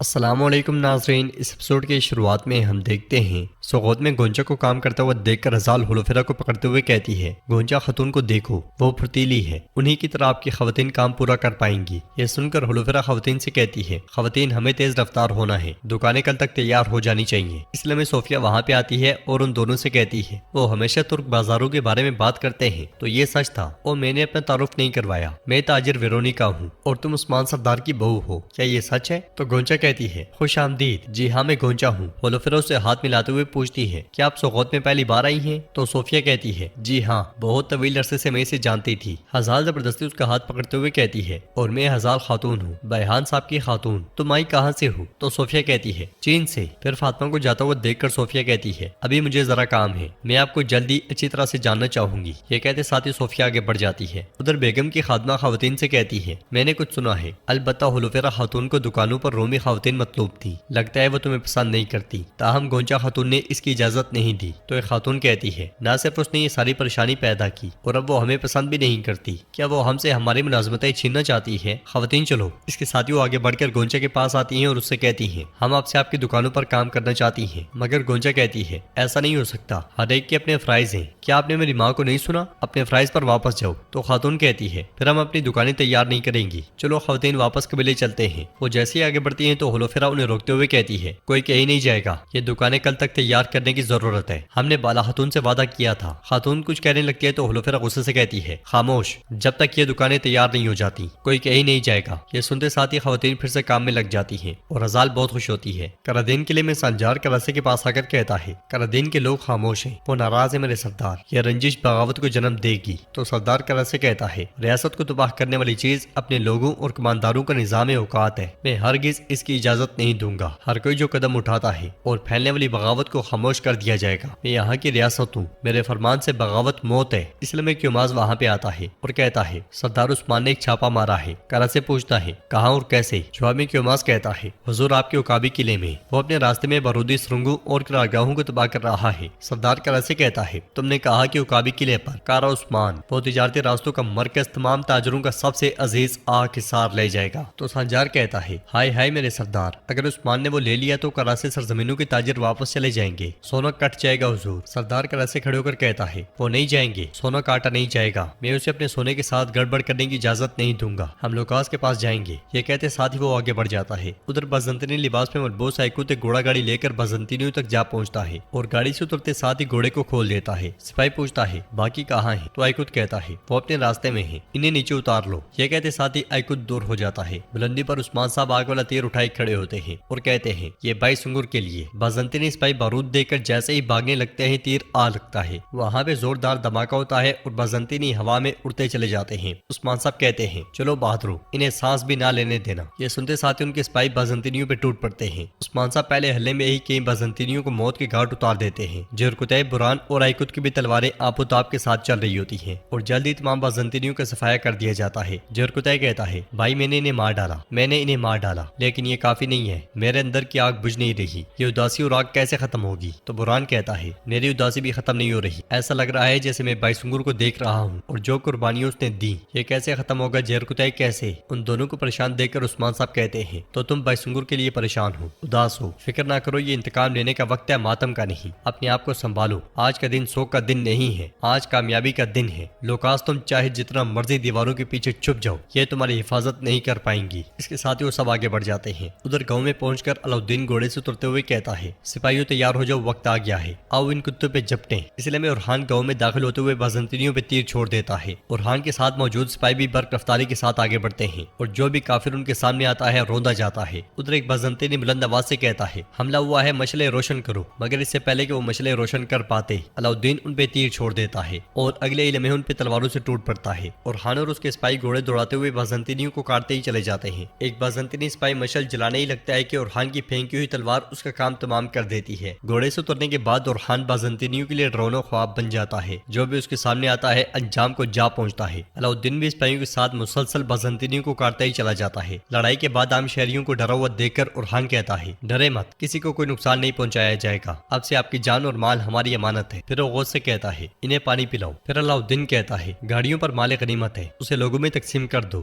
السلام علیکم ناظرین، اس ایپیسوڈ کی شروعات میں ہم دیکھتے ہیں سوغوت میں گونچا کو کام کرتا ہوا دیکھ کر ہزال ہولوفیرا کو پکڑتے ہوئے کہتی ہے، گونچا خاتون کو دیکھو، وہ پھرتیلی ہے، انہی کی طرح آپ کی خواتین کام پورا کر پائیں گی۔ یہ سن کر ہولوفیرا خواتین سے کہتی ہے، خواتین ہمیں تیز رفتار ہونا ہے، دکانیں کل تک تیار ہو جانی چاہیے۔ اس لیے میں صوفیہ وہاں پہ آتی ہے اور ان دونوں سے کہتی ہے، وہ ہمیشہ ترک بازاروں کے بارے میں بات کرتے ہیں، تو یہ سچ تھا اور میں نے اپنا تعارف نہیں کروایا، میں تاجر ویرونیکا ہوں اور تم عثمان سردار کی بہو ہو، کیا یہ سچ ہے؟ تو گونچا کہتی ہے، خوش آمدید، جی ہاں میں گونچا ہوں۔ ہولوفیرا سے ہاتھ ملاتے ہوئے پوچھتی ہے، کیا آپ سوغوت میں پہلی بار آئی ہیں؟ تو صوفیہ کہتی ہے، جی ہاں، بہت طویل عرصے سے میں اسے جانتی تھی۔ ہزال زبردستی اس کا ہاتھ پکڑتے ہوئے کہتی ہے، اور میں ہزال خاتون ہوں، بیحان صاحب کی خاتون، تم آئی کہاں سے ہو؟ تو صوفیہ کہتی ہے، چین سے۔ پھر فاطمہ کو جاتا ہوا دیکھ کر صوفیہ کہتی ہے، ابھی مجھے ذرا کام ہے، میں آپ کو جلدی اچھی طرح سے جاننا چاہوں گی۔ یہ کہتے ساتھ ہی صوفیہ آگے بڑھ جاتی ہے۔ ادھر بیگم کی خادمہ خواتین سے کہتی ہے، میں نے کچھ سنا ہے، البتہ ہولوفیرا خاتون کو دکانوں پر رومی خواتین مطلوب تھی، لگتا ہے وہ تمہیں پسند نہیں کرتی، تاہم گونچا خاتون نے اس کی اجازت نہیں دی۔ تو ایک خاتون کہتی ہے، نہ صرف اس نے یہ ساری پریشانی پیدا کی اور اب وہ ہمیں پسند بھی نہیں کرتی، کیا وہ ہم سے ہماری ملازمتیں چھیننا چاہتی ہے؟ خواتین چلو۔ اس کے ساتھ ہی وہ آگے بڑھ کر گونچا کے پاس آتی ہیں اور اس سے کہتی ہیں، ہم آپ سے آپ کی دکانوں پر کام کرنا چاہتی ہیں۔ مگر گونچا کہتی ہے، ایسا نہیں ہو سکتا، ہر ایک کے اپنے فرائض ہیں، کیا آپ نے میری ماں کو نہیں سنا؟ اپنے فرائض پر واپس جاؤ۔ تو خاتون کہتی ہے، پھر ہم اپنی دکانیں تیار نہیں کریں گی، چلو خواتین واپس قبیلے چلتے ہیں۔ وہ جیسے ہی آگے بڑھتی ہیں تو ہولوفیرا انہیں روکتے ہوئے کہتی ہے، کوئی کہیں نہیں جائے گا، یہ دکانیں کل تک تیار کرنے کی ضرورت ہے، ہم نے بالا خاتون سے وعدہ کیا تھا۔ خاتون کچھ کہنے لگتی ہے تو ہولوفیرا غصے سے کہتی ہے، خاموش، جب تک یہ دکانیں تیار نہیں ہو جاتی کوئی کہیں نہیں جائے گا۔ یہ سنتے ساتھ ہی خواتین پھر سے کام میں لگ جاتی ہیں اور ہزال بہت خوش ہوتی ہے۔ کرادین کے لیے میں سنجار کراسے کے پاس آ کر کہتا ہے، کرادین کے لوگ خاموش ہیں، وہ ناراض ہے میرے سردار، یہ رنجش بغاوت کو جنم دے گی۔ تو سردار کراسے کہتا ہے، ریاست کو تباہ کرنے والی چیز اپنے لوگوں اور کمانداروں کا نظام اوقات ہے، میں ہرگز اس کی اجازت نہیں دوں گا۔ ہر کوئی جو قدم اٹھاتا ہے اور پھیلنے والی بغاوت کو خاموش کر دیا جائے گا۔ میں یہاں کی ریاست ہوں، میرے فرمان سے بغاوت موت ہے۔ اس لیے میں کیوماز وہاں پہ آتا ہے اور کہتا ہے، سردار عثمان نے ایک چھاپا مارا ہے۔ کراسے پوچھتا ہے، کہاں اور کیسے؟ جواب میں کیوماز کہتا ہے، حضور آپ کے عقابی قلعے میں، وہ اپنے راستے میں بارودی سرنگوں اور قرارگاہوں کو تباہ کر رہا ہے۔ سردار کراسے کہتا ہے، تم نے کہا کہ عقابی قلعے پر کارا عثمان، وہ تجارتی راستوں کا مرکز، تمام تاجروں کا سب سے عزیز حصار لے جائے گا۔ تو سنجار کہتا ہے، ہائے ہائے میرے سردار، اگر عثمان نے وہ لے لیا تو کراسے سرزمینوں کے تاجر واپس چلے جائیں گے، سونا کٹ جائے گا حضور۔ سردار کراسے کھڑے ہو کر کہتا ہے، وہ نہیں جائیں گے، سونا کاٹا نہیں جائے گا، میں اسے اپنے سونے کے ساتھ گڑبڑ کرنے کی اجازت نہیں دوں گا، ہم لوکاس کے پاس جائیں گے۔ یہ کہتے ساتھ ہی وہ آگے بڑھ جاتا ہے۔ ادھر بازنطینی لباس میں ملبوس آئیکوت ایک گھوڑا گاڑی لے کر بازنطینیوں تک جا پہنچتا ہے اور گاڑی سے اترتے ساتھ ہی گھوڑے کو کھول دیتا ہے۔ سپاہی پوچھتا ہے، باقی کہاں ہیں؟ تو آئیکوت کہتا ہے، وہ اپنے راستے میں ہیں، انہیں نیچے اتار لو۔ یہ کہتے ساتھ ہی آئیکوت دور ہو جاتا ہے۔ بلندی پر عثمان صاحب آگ والا تیر اٹھائے کھڑے ہوتے ہیں اور کہتے ہیں، یہ بائی سنگر کے لیے۔ بازنطینی سپاہی بارود دے کر جیسے ہی بھاگنے لگتے ہیں تیر آ لگتا ہے، وہاں پہ زوردار دھماکہ ہوتا ہے اور بازنطینی ہوا میں اڑتے چلے جاتے ہیں۔ عثمان صاحب کہتے ہیں، چلو بہادروں، انہیں سانس بھی نہ لینے دینا۔ یہ سنتے ساتھ ہی ان کے سپاہی بازنطینیوں پہ ٹوٹ پڑتے ہیں۔ عثمان صاحب پہلے حلے میں ہی کئی بازنطینیوں کو موت کے گھاٹ اتار دیتے ہیں۔ جرکتہ، بران اور آئیکوت کی بھی تلواریں آپ و تاب کے ساتھ چل رہی ہوتی ہیں اور جلد ہی تمام بازنطینیوں کا صفایا کر دیا جاتا ہے۔ جرکتہ کہتا ہے، بھائی میں نے انہیں مار ڈالا، میں نے انہیں مار ڈالا، لیکن یہ کافی نہیں ہے، میرے اندر کی آگ بجھ نہیں رہی، یہ اداسی اور آگ کیسے ختم ہوگی؟ تو بران کہتا ہے، میری اداسی بھی ختم نہیں ہو رہی، ایسا لگ رہا ہے جیسے میں بائسنگر کو دیکھ رہا ہوں اور جو قربانیاں اس نے دی، یہ کیسے ختم ہوگا؟ جرکتہ کیسے؟ ان دونوں کو پریشان دیکھ کر عثمان صاحب کہتے ہیں، تو تم بائسنگر کے لیے پریشان ہو، اداس ہو، فکر نہ کرو، یہ انتقام لینے کا وقت ہے، ماتم کا نہیں، اپنے آپ کو سنبھالو، آج کا دن سوگ کا دن نہیں ہے، آج کامیابی کا دن ہے۔ لوکاس تم چاہے جتنا مرضی دیواروں کے پیچھے چھپ جاؤ، یہ تمہاری حفاظت نہیں کر پائیں گی۔ اس کے ساتھ ہی وہ سب آگے بڑھ جاتے ہیں۔ ادھر گاؤں میں پہنچ کر علاؤدین گھوڑے سے اترتے ہوئے کہتا ہے، سپاہیوں تیار ہو جاؤ، وقت آ گیا ہے، آؤ ان کتوں پہ جپٹیں۔ اس لیے میں اورحان گاؤں میں داخل ہوتے ہوئے بازنطینیوں پہ تیر چھوڑ دیتا ہے۔ اورحان کے ساتھ موجود سپاہی بھی برق رفتاری کے ساتھ آگے بڑھتے ہیں اور جو بھی کافر ان کے سامنے آتا ہے روندا جاتا ہے۔ ادھر ایک بازنطینی بلند آواز سے کہتا ہے، حملہ ہوا ہے، مشعلیں روشن کرو۔ مگر اس سے پہلے کہ وہ مشعلیں روشن کر پاتے، علاؤدین ان پہ تیر چھوڑ دیتا ہے اور اگلے ہی لمحے ان پہ تلواروں سے ٹوٹ پڑتا ہے۔ اورحان اور اس کے سپاہی گھوڑے دوڑاتے ہوئے بازنطینیوں کو کاٹتے ہی چلے جاتے ہیں۔ ایک بازنطینی سپاہی مشعل جلانے ہی لگتا ہے کہ اورحان کی پھینکی ہوئی تلوار اس کا کام تمام کر دیتی ہے۔ گھوڑے سے اترنے کے بعد اورحان بازنطینیوں کے لیے ڈراؤنا خواب بن جاتا ہے، جو بھی اس کے سامنے آتا ہے انجام کو جا پہنچتا ہے۔ علاؤدین بھی سپاہیوں کے ساتھ مسلسل بازنطینیوں کو کاٹتا ہی چلا جاتا ہے۔ لڑائی کے بعد عام شہریوں کو ڈرا ہوا دیکھ کر اورحان کہتا ہے، ڈرے مت، کسی کو کوئی نقصان نہیں پہنچایا جائے گا، اب سے آپ کی جان اور مال ہماری امانت ہے۔ پھر وہ غوث سے کہتا ہے، انہیں پانی پلاؤ۔ پھر علاؤدین کہتا ہے، گاڑیوں پر مال غنیمت ہے، اسے لوگوں میں تقسیم کر دو۔